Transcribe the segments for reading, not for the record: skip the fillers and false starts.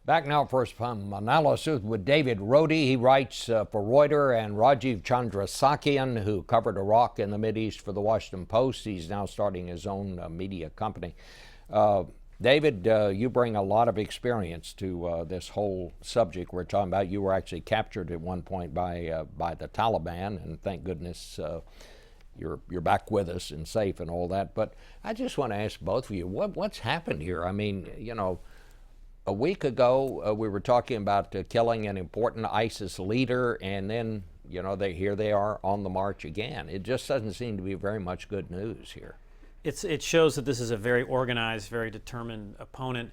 Back now for some analysis with David Rohde. He writes for Reuters, and Rajiv Chandrasekaran, who covered Iraq and the Mideast for the Washington Post. He's now starting his own media company. David, you bring a lot of experience to this whole subject we're talking about. You were actually captured at one point by the Taliban, and thank goodness you're back with us and safe and all that. But I just want to ask both of you, what's happened here? I mean, you know, a week ago, we were talking about killing an important ISIS leader, and then, you know, here they are on the march again. It just doesn't seem to be very much good news here. It shows that this is a very organized, very determined opponent.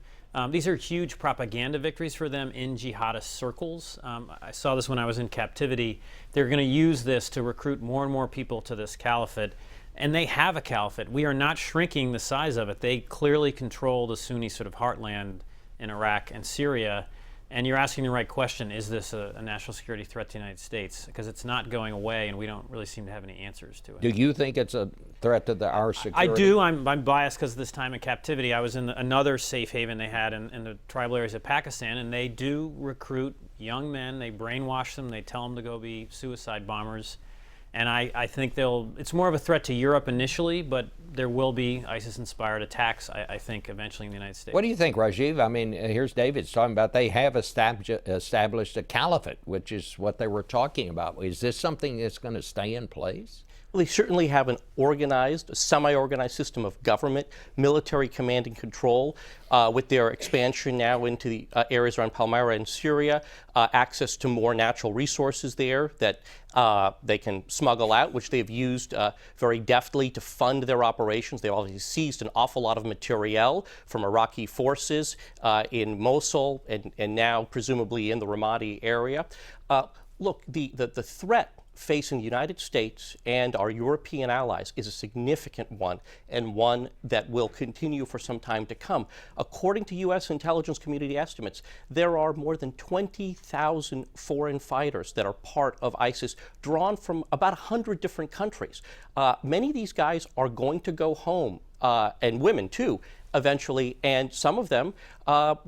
These are huge propaganda victories for them in jihadist circles. I saw this when I was in captivity. They're going to use this to recruit more and more people to this caliphate. And they have a caliphate. We are not shrinking the size of it. They clearly control the Sunni sort of heartland in Iraq and Syria. And you're asking the right question, is this a national security threat to the United States? Because it's not going away, and we don't really seem to have any answers to it. Do you think it's a threat to our security? I do. I'm biased because of this time in captivity. I was in another safe haven they had in the tribal areas of Pakistan, and they do recruit young men. They brainwash them. They tell them to go be suicide bombers. And I think it's more of a threat to Europe initially, but there will be ISIS-inspired attacks, I think, eventually in the United States. What do you think, Rajiv? I mean, here's David's talking about they have established a caliphate, which is what they were talking about. Is this something that's going to stay in place? Well, they certainly have an organized, semi-organized system of government, military command and control, with their expansion now into the areas around Palmyra and Syria, access to more natural resources there that they can smuggle out, which they've used very deftly to fund their operations. They've already seized an awful lot of materiel from Iraqi forces in Mosul and now presumably in the Ramadi area. Look, the threat facing the United States and our European allies is a significant one, and one that will continue for some time to come. According to U.S. intelligence community estimates, there are more than 20,000 foreign fighters that are part of ISIS, drawn from about 100 different countries. Many of these guys are going to go home, and women too, eventually, and some of them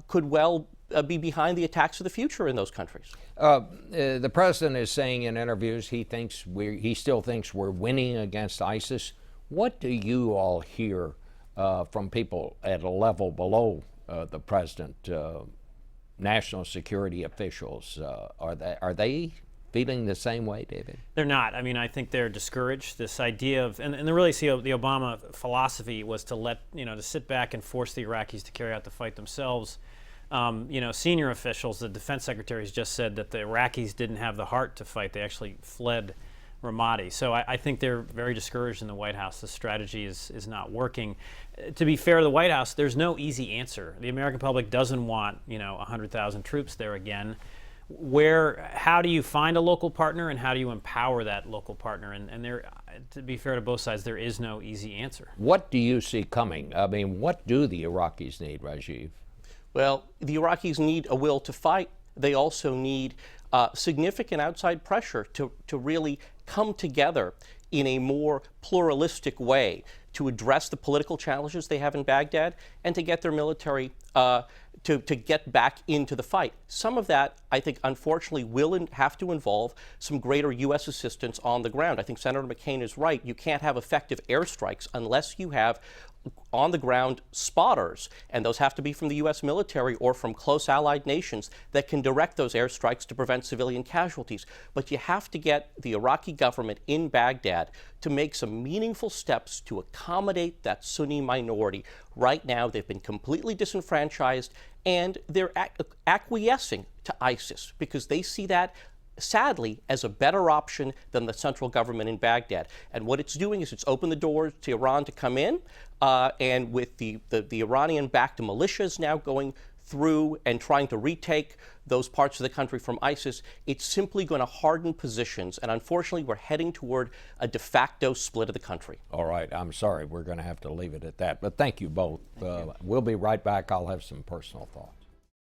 could well be behind the attacks of the future in those countries. The president is saying in interviews he still thinks we're winning against ISIS. What do you all hear from people at a level below the president, national security officials? Are they feeling the same way, David? They're not. I mean, I think they're discouraged. This idea of, and they really see the Obama philosophy was to to sit back and force the Iraqis to carry out the fight themselves. Senior officials, the defense secretaries just said that the Iraqis didn't have the heart to fight. They actually fled Ramadi. So I think they're very discouraged in the White House. The strategy is not working. To be fair to the White House, there's no easy answer. The American public doesn't want, 100,000 troops there again. How do you find a local partner, and how do you empower that local partner? And there, to be fair to both sides, there is no easy answer. What do you see coming? I mean, what do the Iraqis need, Rajiv? Well, the Iraqis need a will to fight. They also need significant outside pressure to really come together in a more pluralistic way to address the political challenges they have in Baghdad and to get their military to get back into the fight. Some of that, I think, unfortunately, will have to involve some greater U.S. assistance on the ground. I think Senator McCain is right. You can't have effective airstrikes unless you have on-the-ground spotters, and those have to be from the U.S. military or from close allied nations that can direct those airstrikes to prevent civilian casualties. But you have to get the Iraqi government in Baghdad to make some meaningful steps to accommodate that Sunni minority. Right now, they've been completely disenfranchised, and they're acquiescing to ISIS because they see that, sadly, as a better option than the central government in Baghdad. And what it's doing is it's opened the door to Iran to come in, and with the Iranian-backed militias now going through and trying to retake those parts of the country from ISIS, it's simply going to harden positions. And unfortunately, we're heading toward a de facto split of the country. All right. I'm sorry. We're going to have to leave it at that. But thank you both. We'll be right back. I'll have some personal thoughts.